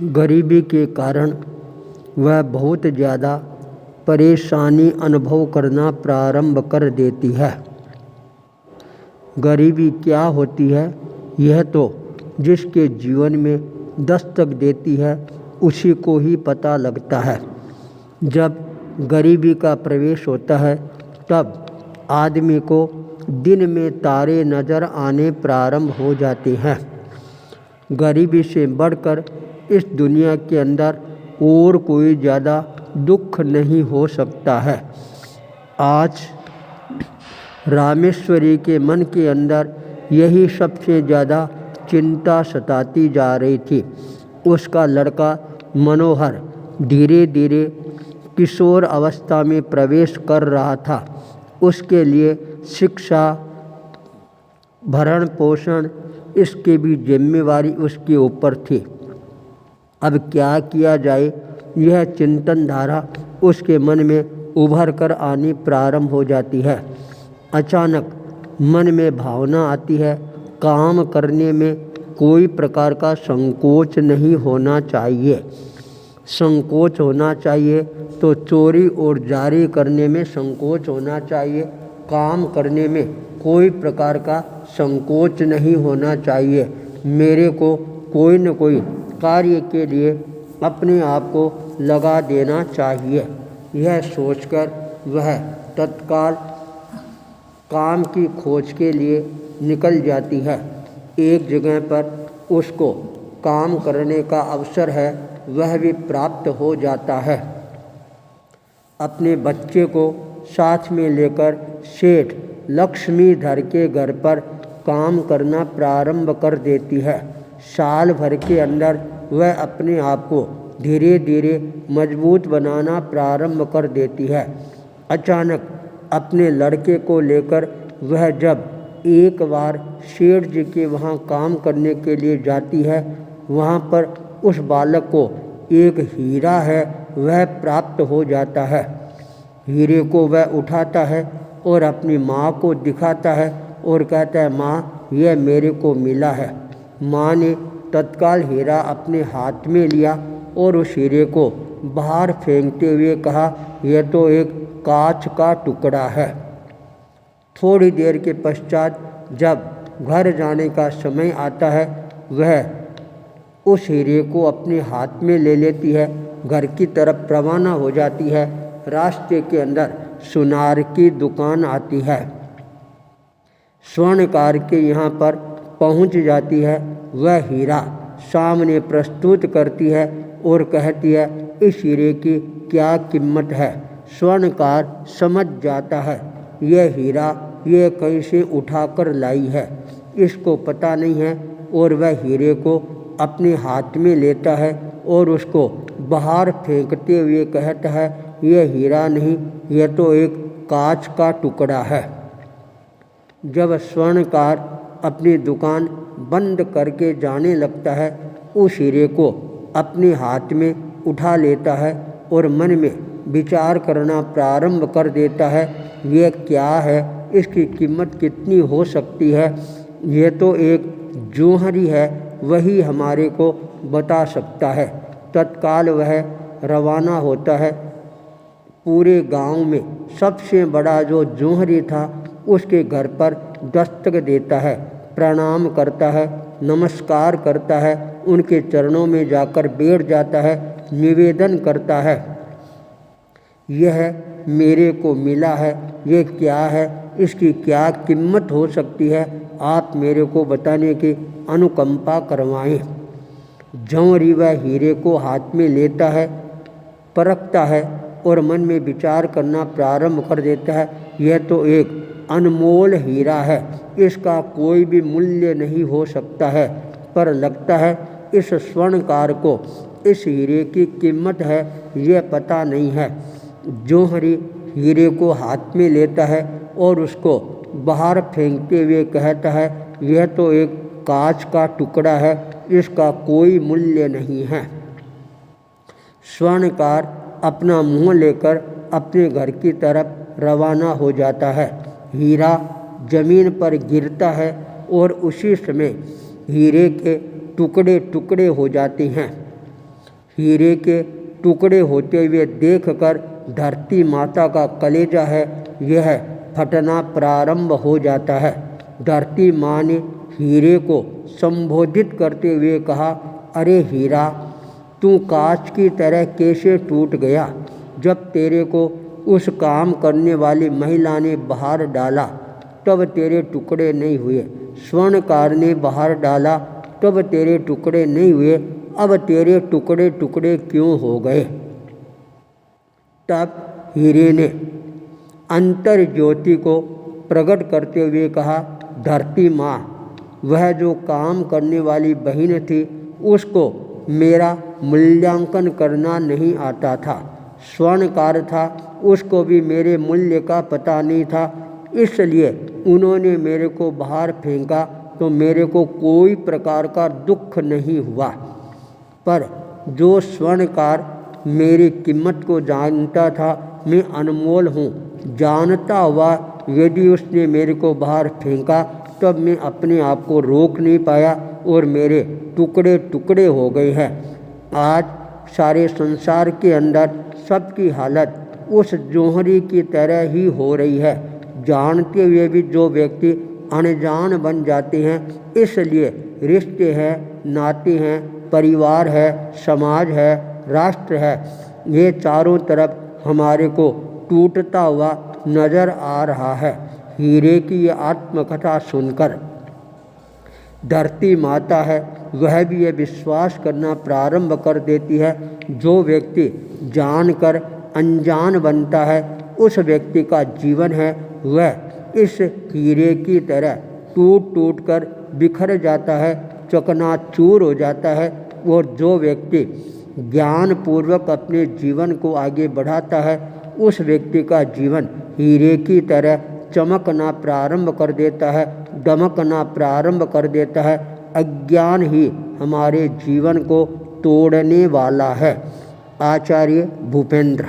गरीबी के कारण वह बहुत ज़्यादा परेशानी अनुभव करना प्रारंभ कर देती है। गरीबी क्या होती है यह तो जिसके जीवन में दस्तक देती है उसी को ही पता लगता है। जब गरीबी का प्रवेश होता है तब आदमी को दिन में तारे नज़र आने प्रारंभ हो जाते हैं। गरीबी से बढ़कर इस दुनिया के अंदर और कोई ज़्यादा दुख नहीं हो सकता है। आज रामेश्वरी के मन के अंदर यही सबसे ज़्यादा चिंता सताती जा रही थी। उसका लड़का मनोहर धीरे धीरे किशोर अवस्था में प्रवेश कर रहा था। उसके लिए शिक्षा, भरण पोषण, इसकी भी जिम्मेवारी उसके ऊपर थी। अब क्या किया जाए, यह चिंतन धारा उसके मन में उभर कर आनी प्रारंभ हो जाती है। अचानक मन में भावना आती है, काम करने में कोई प्रकार का संकोच नहीं होना चाहिए। संकोच होना चाहिए तो चोरी और जारी करने में संकोच होना चाहिए। काम करने में कोई प्रकार का संकोच नहीं होना चाहिए। मेरे को कोई न कोई कार्य के लिए अपने आप को लगा देना चाहिए। यह सोचकर वह तत्काल काम की खोज के लिए निकल जाती है। एक जगह पर उसको काम करने का अवसर है, वह भी प्राप्त हो जाता है। अपने बच्चे को साथ में लेकर सेठ लक्ष्मीधर के घर पर काम करना प्रारंभ कर देती है। साल भर के अंदर वह अपने आप को धीरे धीरे मजबूत बनाना प्रारंभ कर देती है। अचानक अपने लड़के को लेकर वह जब एक बार सेठ जी के वहाँ काम करने के लिए जाती है, वहाँ पर उस बालक को एक हीरा है वह प्राप्त हो जाता है। हीरे को वह उठाता है और अपनी माँ को दिखाता है और कहता है, माँ यह मेरे को मिला है। माँ ने तत्काल हीरा अपने हाथ में लिया और उस हीरे को बाहर फेंकते हुए कहा, यह तो एक कांच का टुकड़ा है। थोड़ी देर के पश्चात जब घर जाने का समय आता है, वह उस हीरे को अपने हाथ में ले लेती है, घर की तरफ रवाना हो जाती है। रास्ते के अंदर सुनार की दुकान आती है। स्वर्णकार के यहाँ पर पहुँच जाती है। वह हीरा सामने प्रस्तुत करती है और कहती है, इस हीरे की क्या कीमत है। स्वर्णकार समझ जाता है यह हीरा ये कहीं से उठाकर लाई है, इसको पता नहीं है, और वह हीरे को अपने हाथ में लेता है और उसको बाहर फेंकते हुए कहता है, यह हीरा नहीं, यह तो एक कांच का टुकड़ा है। जब स्वर्णकार अपनी दुकान बंद करके जाने लगता है, उस हीरे को अपने हाथ में उठा लेता है और मन में विचार करना प्रारंभ कर देता है, यह क्या है, इसकी कीमत कितनी हो सकती है। यह तो एक जौहरी है, वही हमारे को बता सकता है। तत्काल वह रवाना होता है। पूरे गांव में सबसे बड़ा जो जौहरी था उसके घर पर दस्तक देता है, प्रणाम करता है, नमस्कार करता है, उनके चरणों में जाकर बैठ जाता है, निवेदन करता है, यह मेरे को मिला है, ये क्या है, इसकी क्या कीमत हो सकती है, आप मेरे को बताने की अनुकंपा करवाएं। जौहरी वह हीरे को हाथ में लेता है, परखता है और मन में विचार करना प्रारंभ कर देता है, यह तो एक अनमोल हीरा है, इसका कोई भी मूल्य नहीं हो सकता है। पर लगता है इस स्वर्णकार को इस हीरे की कीमत है यह पता नहीं है। जौहरी हीरे को हाथ में लेता है और उसको बाहर फेंकते हुए कहता है, यह तो एक कांच का टुकड़ा है, इसका कोई मूल्य नहीं है। स्वर्णकार अपना मुंह लेकर अपने घर की तरफ रवाना हो जाता है। हीरा जमीन पर गिरता है और उसी समय हीरे के टुकड़े टुकड़े हो जाते हैं। हीरे के टुकड़े होते हुए देखकर धरती माता का कलेजा है यह फटना प्रारंभ हो जाता है। धरती माँ ने हीरे को संबोधित करते हुए कहा, अरे हीरा, तू कांच की तरह कैसे टूट गया? जब तेरे को उस काम करने वाली महिला ने बाहर डाला तब तेरे टुकड़े नहीं हुए, स्वर्णकार ने बाहर डाला तब तेरे टुकड़े नहीं हुए, अब तेरे टुकड़े टुकड़े क्यों हो गए? तब हीरे ने अंतर ज्योति को प्रकट करते हुए कहा, धरती माँ, वह जो काम करने वाली बहन थी उसको मेरा मूल्यांकन करना नहीं आता था। स्वर्णकार था, उसको भी मेरे मूल्य का पता नहीं था, इसलिए उन्होंने मेरे को बाहर फेंका तो मेरे को कोई प्रकार का दुख नहीं हुआ। पर जो स्वर्णकार मेरी कीमत को जानता था, मैं अनमोल हूँ, जानता हुआ यदि उसने मेरे को बाहर फेंका तब मैं अपने आप को रोक नहीं पाया और मेरे टुकड़े टुकड़े हो गए हैं। आज सारे संसार के अंदर सबकी हालत उस जौहरी की तरह ही हो रही है। जानते हुए भी जो व्यक्ति अनजान बन जाते हैं, इसलिए रिश्ते हैं, नाते हैं, परिवार है, समाज है, राष्ट्र है, ये चारों तरफ हमारे को टूटता हुआ नज़र आ रहा है। हीरे की ये आत्मकथा सुनकर धरती माता है वह भी ये विश्वास करना प्रारंभ कर देती है, जो व्यक्ति जानकर अनजान बनता है उस व्यक्ति का जीवन है वह इस हीरे की तरह टूट टूट कर बिखर जाता है, चकनाचूर हो जाता है। और जो व्यक्ति ज्ञानपूर्वक अपने जीवन को आगे बढ़ाता है उस व्यक्ति का जीवन हीरे की तरह चमकना प्रारंभ कर देता है, दमकना प्रारंभ कर देता है। अज्ञान ही हमारे जीवन को तोड़ने वाला है। आचार्य भूपेंद्र।